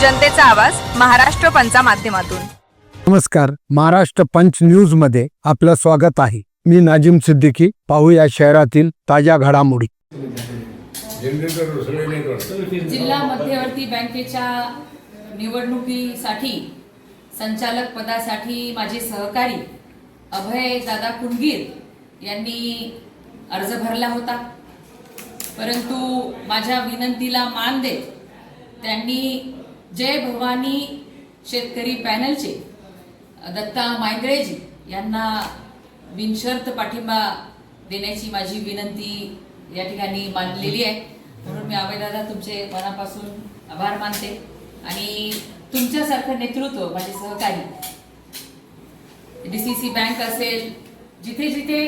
जनतेचा आवाज महाराष्ट्र पंचा माध्यमातून। नमस्कार, महाराष्ट्र पंच न्यूज मध्ये आपलं स्वागत आहे। मी नाजिम सिद्दीकी। पाहूया शहरातील ताज्या घडामोडी। जिल्हा मध्यवर्ती बँकेच्या निवडणुकीसाठी संचालक पदासाठी माझे सहकारी अभय दादा कुंडगीर यांनी अर्ज भरला होता, परंतु माझ्या विनंतीला मान देत त्यांनी जय भवानी शेतकरी पॅनलचे दत्ता मांगळेजी यांना बिनशर्त पाठिंबा देण्याची माझी विनंती या ठिकाणी मानलेली आहे। म्हणून मी अभयदादा तुमचे मनापासून आभार मानते आणि तुमच्यासारखं नेतृत्व माझे सहकारी डीसीसी बँक असेल, जिथे जिथे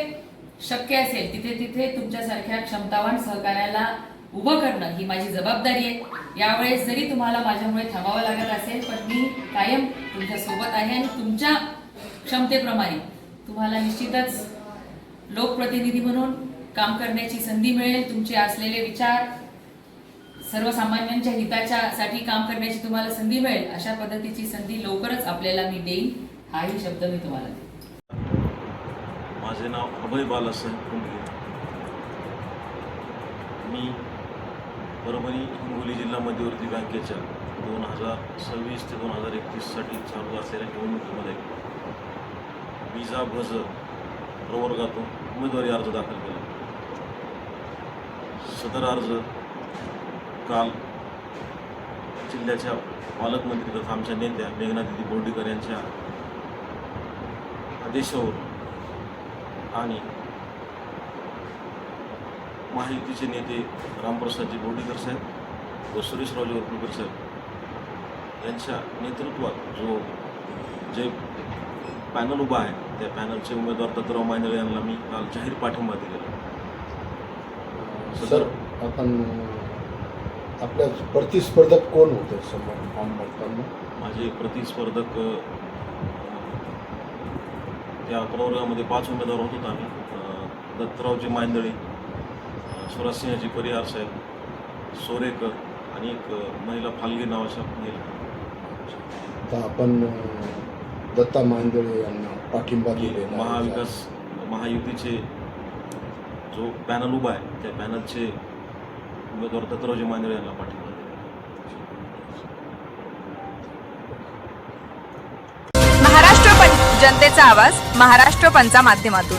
शक्य असेल तिथे तिथे तुमच्यासारख्या क्षमतावान सहकार्याला उभं करणं ही माझी जबाबदारी आहे। यावेळेस जरी तुम्हाला माझ्यामुळे थांबावं लागत असेल, पण मी कायम तुमच्या सोबत आहे आणि तुमच्या क्षमतेप्रमाणे तुम्हाला निश्चितच लोकप्रतिनिधी म्हणून काम करण्याची संधी मिळेल। तुमचे असलेले विचार सर्वसामान्यांच्या हिताच्यासाठी काम करण्याची तुम्हाला संधी मिळेल। अशा पद्धतीची संधी लवकरच आपल्याला मी देईन, हाही शब्द मी तुम्हाला देईन। माझे नाव अभय बालासाहेब कुंडगीर। मी परभणी हिंगोली जिल्हा मध्यवर्ती बँकेच्या 2026 ते 2031 साठी चालू असलेल्या निवडणुकीमध्ये विजा भज प्रवर्गातून उमेदवारी अर्ज दाखल केला। सदर अर्ज काल जिल्ह्याच्या पालकमंत्री तथा आमच्या नेत्या मेघनादिदी बोर्डीकर यांच्या आदेशावर आणि महायुतीचे नेते रामप्रसादजी बोर्डीकर साहेब व सुरेशरावजी वरपुडकर साहेब यांच्या नेतृत्वात जो जे पॅनल उभा आहे त्या पॅनलचे उमेदवार दत्तराव मांदळे यांना मी काल जाहीर पाठिंबा दिलेला। सर, आपण आपल्या प्रतिस्पर्धक कोण होते समोर फॉर्म भरताना? माझे प्रतिस्पर्धक त्या प्रवर्गामध्ये 5 उमेदवार होतो आम्ही। दत्तरावजी मांदळे, सुराजसिंहजी परिहार साहेब, सोरेकर आणि एक महिला फाल्गे नावाच्या महिला। तर आपण दत्ता मांदळे यांना पाठिंबा दिलेला महाविकास महायुतीचे जो पॅनल उभा आहे त्या पॅनलचे उमेदवार दत्तरावजी मांदळे यांना पाठिंबा महाराष्ट्र पंच जनतेचा आवाज महाराष्ट्र पंचा माध्यमातून।